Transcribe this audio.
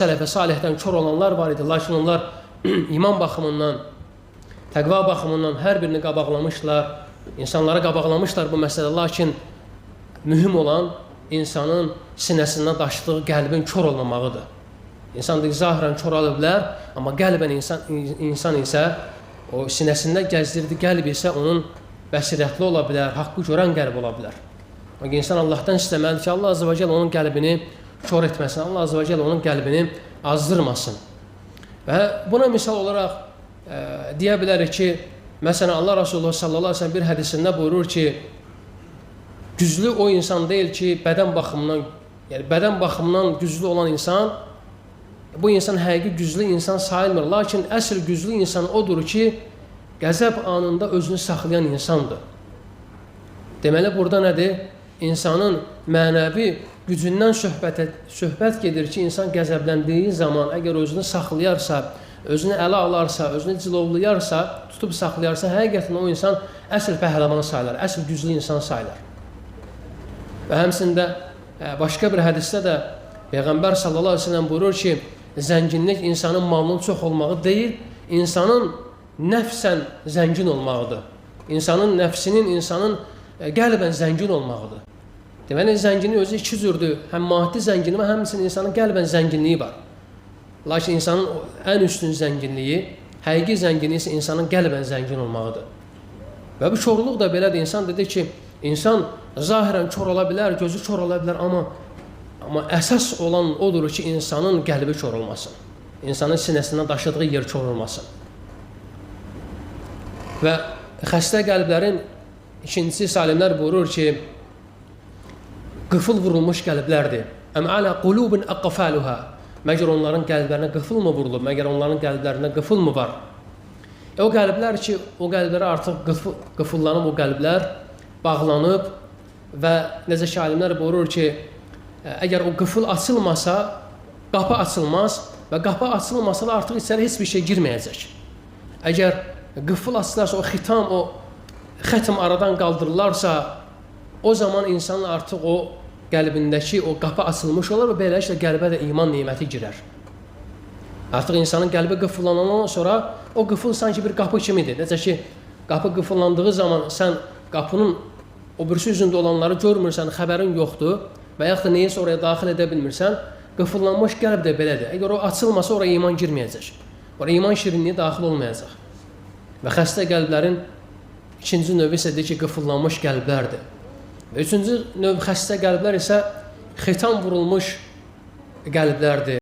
Sələfə salihdən kör olanlar var idi, lakin onlar iman baxımından, təqva baxımından hər birini qabaqlamışlar, insanları qabaqlamışlar bu məsələ. Lakin mühüm olan insanın sinəsindən daşıdığı qəlbin kör olmamağıdır. İnsan zahirən kör ola bilər, amma qəlbən insan isə o sinəsində gəzdirdiyi qəlb isə onun bəsirətli ola bilər, haqqı görən qəlb ola bilər. İnsan Allahdan istəməlidir ki, Allah Azze və Celle onun qəlbini kör etməsin, Allah Azze və Celle onun qəlbini azdırmasın. Və buna misal olaraq deyə bilərik ki, məsələn Allah Resulullah sallallahu aleyhi ve sellem bir hədisində buyurur ki, güclü o insan deyil ki, bədən baxımından güclü olan insan, bu insan həqiqi güclü insan sayılmır. Lakin əsl güclü insan odur ki, qəzəb anında özünü saxlayan insandır. Deməli, burada nədir? İnsanın mənəvi gücündən söhbət gedir ki, insan qəzəbləndiyi zaman əgər özünü saxlayarsa, özünü ələ alarsa, özünü cilovlayarsa, tutub saxlayarsa, həqiqətən o insan əsl pəhləvan sayılar, əsl güclü insan sayılar. Və həmçində başqa bir hədisdə də Peyğəmbər sallallahu aleyhi ve sellem buyurur ki, zənginlik insanın malının çox olmağı deyil, insanın nəfsən zəngin olmağıdır. İnsanın nəfsinin, insanın qəlbən zəngin olmağıdır. Deməli, zənginlik özü iki cürdür. Həm maddi zənginliyi və həmçinin insanın qəlbən zənginliyi var. Lakin insanın ən üstün zənginliyi, həqiqi zənginliyi isə insanın qəlbən zəngin olmağıdır. Və bu körlük da belədir. İnsan dedi ki, insan zahirən kör ola bilər, gözü kör ola bilər, amma əsas olan odur ki, insanın qəlbi kör olmasın. İnsanın sinəsindən daşıdığı yer kör olmasın. Və xəstə qəlblərin ikincisi alimlər buyurur ki, qıfıl vurulmuş qəlblərdir. Əm alə qulubun əqqafaluha. Məgər onların qəlblərinə qıfıl mı vurulub? Məgər onların qəlblərində qıfıl mı var? O qəlblər ki, o qəlblərə artıq qıfıllanıb, o qəlblər bağlanıb və necə ki, alimlər buyurur ki, əgər o qıfıl açılmasa, qapı açılmaz və qapı açılmasa da artıq içəri heç bir şey girməyəcək. Əgər qıfıl açılarsa, o xitam, o xətm aradan qaldırılarsa, o zaman insanın artıq o qəlbindəki o qapı açılmış olar və beləliklə qəlbə də iman neməti girər. Artıq insanın qəlbi qıfıllanandan sonra o qıfıl sanki bir qapı kimidir. Necə ki, qapı qıfıllandığı zaman sən qapının o birisi üzündə olanları görmürsən, xəbərin yoxdur və yaxud da neyəsə oraya daxil edə bilmirsən, qıfıllanmış qəlb də belədir. Əgər o açılmasa oraya iman girməyəcək. Oraya iman şirinliyi daxil olmayacaq. Və xəstə qəlblərin ikinci növü isə deyir ki, qıfıllanmış qəlblərdir. Və üçüncü növ xəstə qəlblər isə xitam vurulmuş qəlblərdir.